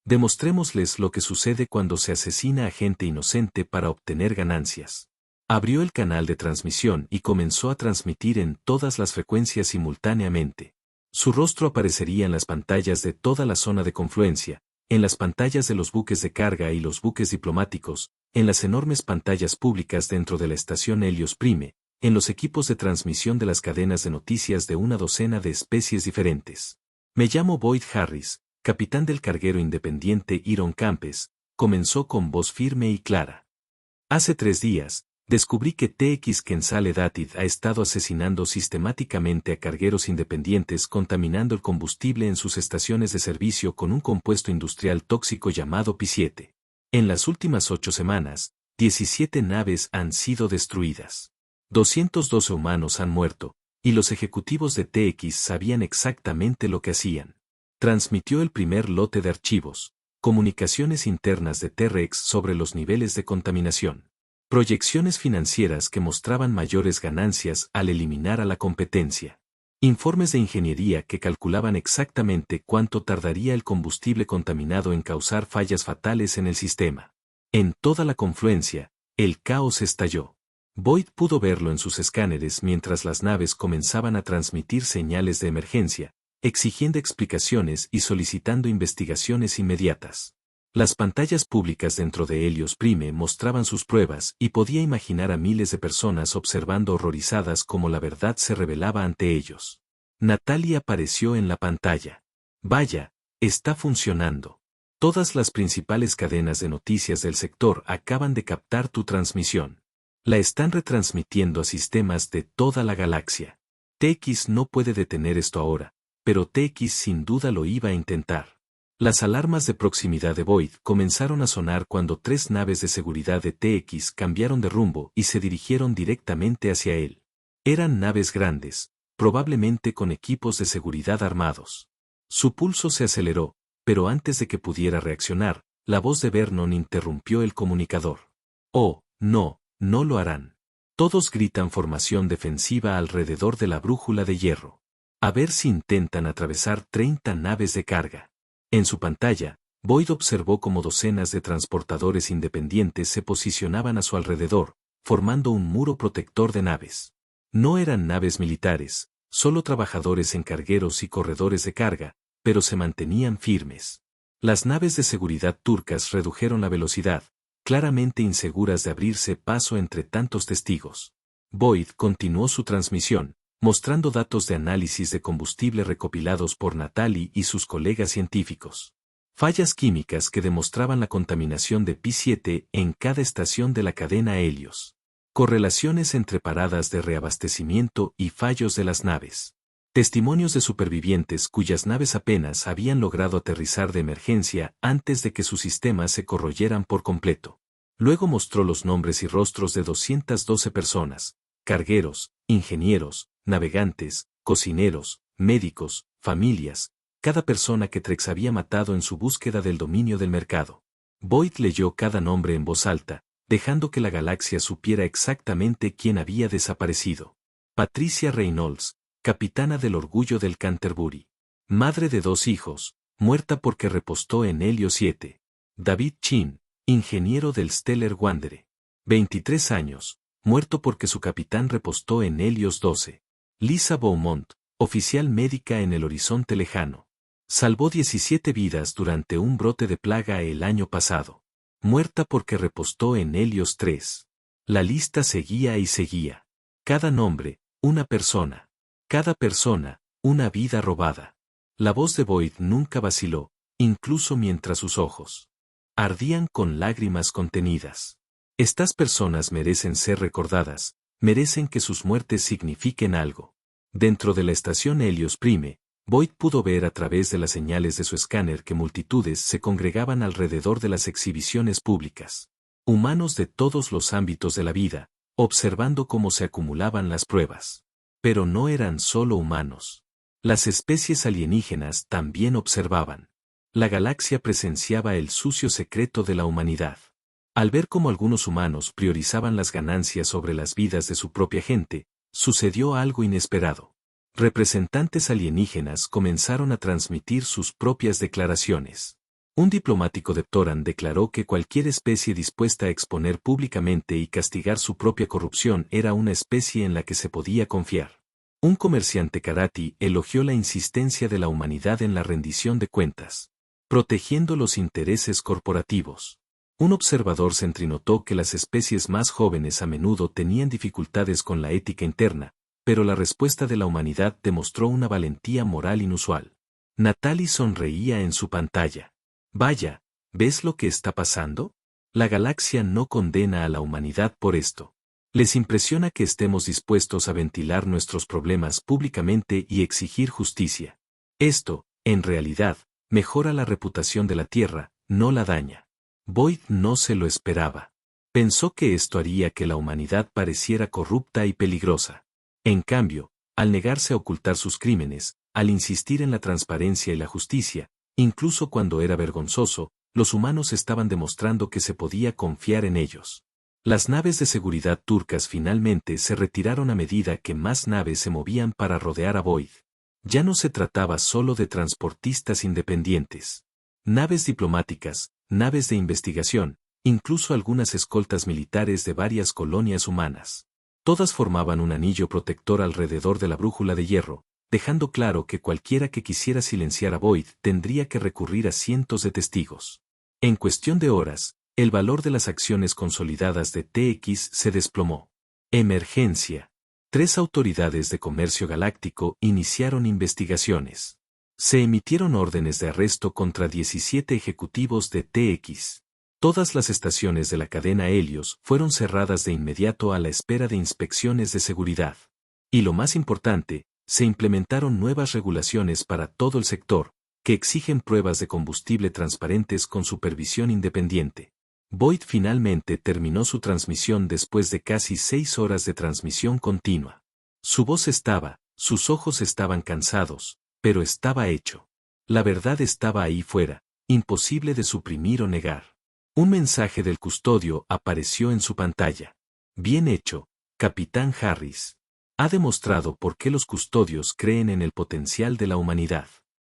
Demostrémosles lo que sucede cuando se asesina a gente inocente para obtener ganancias. Abrió el canal de transmisión y comenzó a transmitir en todas las frecuencias simultáneamente. Su rostro aparecería en las pantallas de toda la zona de confluencia, en las pantallas de los buques de carga y los buques diplomáticos, en las enormes pantallas públicas dentro de la estación Helios Prime, en los equipos de transmisión de las cadenas de noticias de una docena de especies diferentes. Me llamo Boyd Harris, capitán del carguero independiente Iron Campes, comenzó con voz firme y clara. Hace 3 días, descubrí que TX Kensale Datid ha estado asesinando sistemáticamente a cargueros independientes contaminando el combustible en sus estaciones de servicio con un compuesto industrial tóxico llamado P7. En las últimas 8 semanas, 17 naves han sido destruidas. 212 humanos han muerto, y los ejecutivos de TX sabían exactamente lo que hacían. Transmitió el primer lote de archivos, comunicaciones internas de T-Rex sobre los niveles de contaminación. Proyecciones financieras que mostraban mayores ganancias al eliminar a la competencia. Informes de ingeniería que calculaban exactamente cuánto tardaría el combustible contaminado en causar fallas fatales en el sistema. En toda la confluencia, el caos estalló. Boyd pudo verlo en sus escáneres mientras las naves comenzaban a transmitir señales de emergencia, exigiendo explicaciones y solicitando investigaciones inmediatas. Las pantallas públicas dentro de Helios Prime mostraban sus pruebas y podía imaginar a miles de personas observando horrorizadas cómo la verdad se revelaba ante ellos. Natalie apareció en la pantalla. Vaya, está funcionando. Todas las principales cadenas de noticias del sector acaban de captar tu transmisión. La están retransmitiendo a sistemas de toda la galaxia. TX no puede detener esto ahora, pero TX sin duda lo iba a intentar. Las alarmas de proximidad de Boyd comenzaron a sonar cuando 3 naves de seguridad de TX cambiaron de rumbo y se dirigieron directamente hacia él. Eran naves grandes, probablemente con equipos de seguridad armados. Su pulso se aceleró, pero antes de que pudiera reaccionar, la voz de Vernon interrumpió el comunicador. Oh, no, no lo harán. Todos gritan formación defensiva alrededor de la brújula de hierro. A ver si intentan atravesar 30 naves de carga. En su pantalla, Boyd observó cómo docenas de transportadores independientes se posicionaban a su alrededor, formando un muro protector de naves. No eran naves militares, solo trabajadores en cargueros y corredores de carga, pero se mantenían firmes. Las naves de seguridad turcas redujeron la velocidad, claramente inseguras de abrirse paso entre tantos testigos. Boyd continuó su transmisión, mostrando datos de análisis de combustible recopilados por Natalie y sus colegas científicos. Fallas químicas que demostraban la contaminación de P7 en cada estación de la cadena Helios. Correlaciones entre paradas de reabastecimiento y fallos de las naves. Testimonios de supervivientes cuyas naves apenas habían logrado aterrizar de emergencia antes de que sus sistemas se corroyeran por completo. Luego mostró los nombres y rostros de 212 personas, cargueros, ingenieros, navegantes, cocineros, médicos, familias, cada persona que Trex había matado en su búsqueda del dominio del mercado. Boyd leyó cada nombre en voz alta, dejando que la galaxia supiera exactamente quién había desaparecido. Patricia Reynolds, capitana del Orgullo del Canterbury. Madre de 2 hijos, muerta porque repostó en Helios 7. David Chin, ingeniero del Stellar Wanderer. 23 años, muerto porque su capitán repostó en Helios 12. Lisa Beaumont, oficial médica en el horizonte lejano. Salvó 17 vidas durante un brote de plaga el año pasado. Muerta porque repostó en Helios 3. La lista seguía y seguía. Cada nombre, una persona. Cada persona, una vida robada. La voz de Boyd nunca vaciló, incluso mientras sus ojos ardían con lágrimas contenidas. Estas personas merecen ser recordadas, merecen que sus muertes signifiquen algo. Dentro de la estación Helios Prime, Boyd pudo ver a través de las señales de su escáner que multitudes se congregaban alrededor de las exhibiciones públicas. Humanos de todos los ámbitos de la vida, observando cómo se acumulaban las pruebas. Pero no eran solo humanos. Las especies alienígenas también observaban. La galaxia presenciaba el sucio secreto de la humanidad. Al ver cómo algunos humanos priorizaban las ganancias sobre las vidas de su propia gente, sucedió algo inesperado. Representantes alienígenas comenzaron a transmitir sus propias declaraciones. Un diplomático de Ptoran declaró que cualquier especie dispuesta a exponer públicamente y castigar su propia corrupción era una especie en la que se podía confiar. Un comerciante Karati elogió la insistencia de la humanidad en la rendición de cuentas, protegiendo los intereses corporativos. Un observador Sentry notó que las especies más jóvenes a menudo tenían dificultades con la ética interna, pero la respuesta de la humanidad demostró una valentía moral inusual. Natalie sonreía en su pantalla. Vaya, ¿ves lo que está pasando? La galaxia no condena a la humanidad por esto. Les impresiona que estemos dispuestos a ventilar nuestros problemas públicamente y exigir justicia. Esto, en realidad, mejora la reputación de la Tierra, no la daña. Boyd no se lo esperaba. Pensó que esto haría que la humanidad pareciera corrupta y peligrosa. En cambio, al negarse a ocultar sus crímenes, al insistir en la transparencia y la justicia, incluso cuando era vergonzoso, los humanos estaban demostrando que se podía confiar en ellos. Las naves de seguridad turcas finalmente se retiraron a medida que más naves se movían para rodear a Boyd. Ya no se trataba solo de transportistas independientes. Naves diplomáticas, naves de investigación, incluso algunas escoltas militares de varias colonias humanas. Todas formaban un anillo protector alrededor de la brújula de hierro, dejando claro que cualquiera que quisiera silenciar a Boyd tendría que recurrir a cientos de testigos. En cuestión de horas, el valor de las acciones consolidadas de TX se desplomó. Emergencia. 3 autoridades de comercio galáctico iniciaron investigaciones. Se emitieron órdenes de arresto contra 17 ejecutivos de TX. Todas las estaciones de la cadena Helios fueron cerradas de inmediato a la espera de inspecciones de seguridad. Y lo más importante, se implementaron nuevas regulaciones para todo el sector, que exigen pruebas de combustible transparentes con supervisión independiente. Boyd finalmente terminó su transmisión después de casi 6 horas de transmisión continua. Sus ojos estaban cansados, pero estaba hecho. La verdad estaba ahí fuera, imposible de suprimir o negar. Un mensaje del custodio apareció en su pantalla. Bien hecho, Capitán Harris. Ha demostrado por qué los custodios creen en el potencial de la humanidad.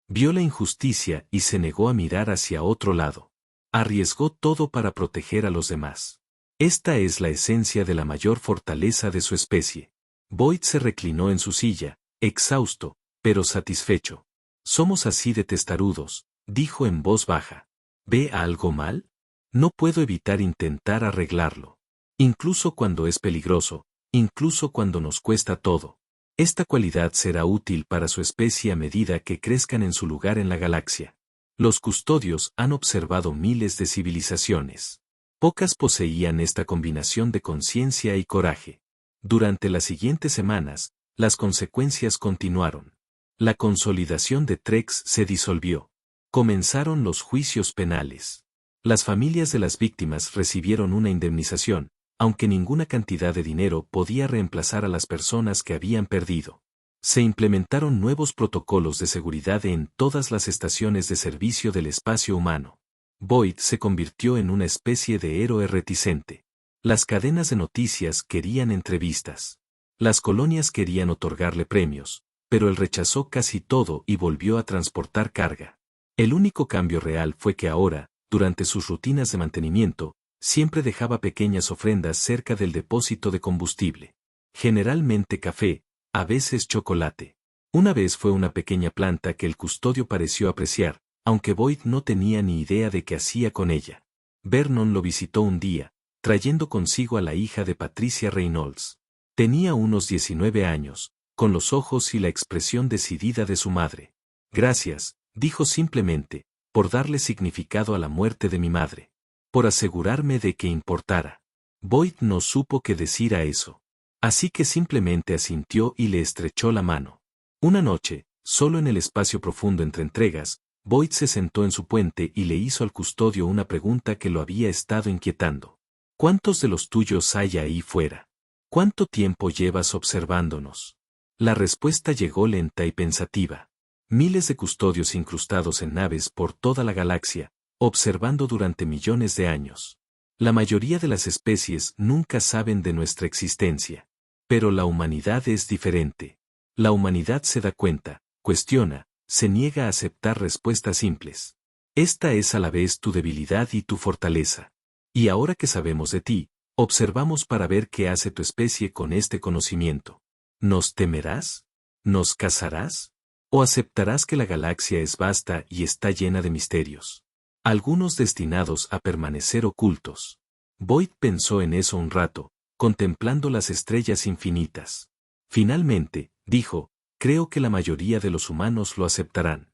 Vio la injusticia y se negó a mirar hacia otro lado. Arriesgó todo para proteger a los demás. Esta es la esencia de la mayor fortaleza de su especie. Boyd se reclinó en su silla, exhausto, pero satisfecho. Somos así de testarudos, dijo en voz baja. ¿Ve algo mal? No puedo evitar intentar arreglarlo. Incluso cuando es peligroso, incluso cuando nos cuesta todo. Esta cualidad será útil para su especie a medida que crezcan en su lugar en la galaxia. Los custodios han observado miles de civilizaciones. Pocas poseían esta combinación de conciencia y coraje. Durante las siguientes semanas, las consecuencias continuaron. La consolidación de Trex se disolvió. Comenzaron los juicios penales. Las familias de las víctimas recibieron una indemnización, aunque ninguna cantidad de dinero podía reemplazar a las personas que habían perdido. Se implementaron nuevos protocolos de seguridad en todas las estaciones de servicio del espacio humano. Boyd se convirtió en una especie de héroe reticente. Las cadenas de noticias querían entrevistas. Las colonias querían otorgarle premios, pero él rechazó casi todo y volvió a transportar carga. El único cambio real fue que ahora, durante sus rutinas de mantenimiento, siempre dejaba pequeñas ofrendas cerca del depósito de combustible. Generalmente café, a veces chocolate. Una vez fue una pequeña planta que el custodio pareció apreciar, aunque Boyd no tenía ni idea de qué hacía con ella. Vernon lo visitó un día, trayendo consigo a la hija de Patricia Reynolds. Tenía unos 19 años, con los ojos y la expresión decidida de su madre. Gracias, dijo simplemente, por darle significado a la muerte de mi madre. Por asegurarme de que importara. Boyd no supo qué decir a eso. Así que simplemente asintió y le estrechó la mano. Una noche, solo en el espacio profundo entre entregas, Boyd se sentó en su puente y le hizo al custodio una pregunta que lo había estado inquietando. ¿Cuántos de los tuyos hay ahí fuera? ¿Cuánto tiempo llevas observándonos? La respuesta llegó lenta y pensativa. Miles de custodios incrustados en naves por toda la galaxia, observando durante millones de años. La mayoría de las especies nunca saben de nuestra existencia. Pero la humanidad es diferente. La humanidad se da cuenta, cuestiona, se niega a aceptar respuestas simples. Esta es a la vez tu debilidad y tu fortaleza. Y ahora que sabemos de ti, observamos para ver qué hace tu especie con este conocimiento. ¿Nos temerás? ¿Nos cazarás? ¿O aceptarás que la galaxia es vasta y está llena de misterios? algunos destinados a permanecer ocultos. Boyd pensó en eso un rato, contemplando las estrellas infinitas. Finalmente, dijo, creo que la mayoría de los humanos lo aceptarán.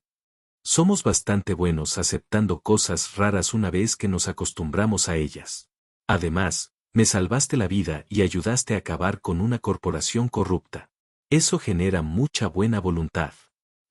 Somos bastante buenos aceptando cosas raras una vez que nos acostumbramos a ellas. Además, me salvaste la vida y ayudaste a acabar con una corporación corrupta. Eso genera mucha buena voluntad.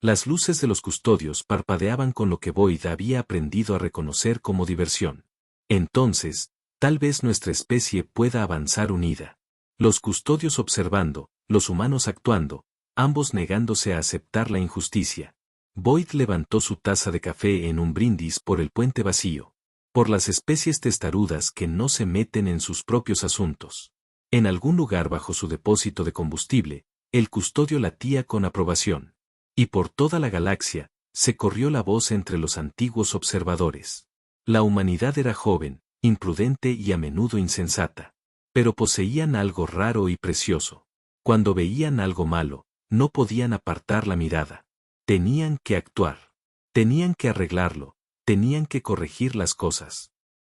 Las luces de los custodios parpadeaban con lo que Boyd había aprendido a reconocer como diversión. Entonces, tal vez nuestra especie pueda avanzar unida. Los custodios observando, los humanos actuando, ambos negándose a aceptar la injusticia. Boyd levantó su taza de café en un brindis por el puente vacío. Por las especies testarudas que no se meten en sus propios asuntos. En algún lugar bajo su depósito de combustible, el custodio latía con aprobación. Y por toda la galaxia, se corrió la voz entre los antiguos observadores. La humanidad era joven, imprudente y a menudo insensata. Pero poseían algo raro y precioso. Cuando veían algo malo, no podían apartar la mirada. Tenían que actuar. Tenían que arreglarlo. Tenían que corregir las cosas.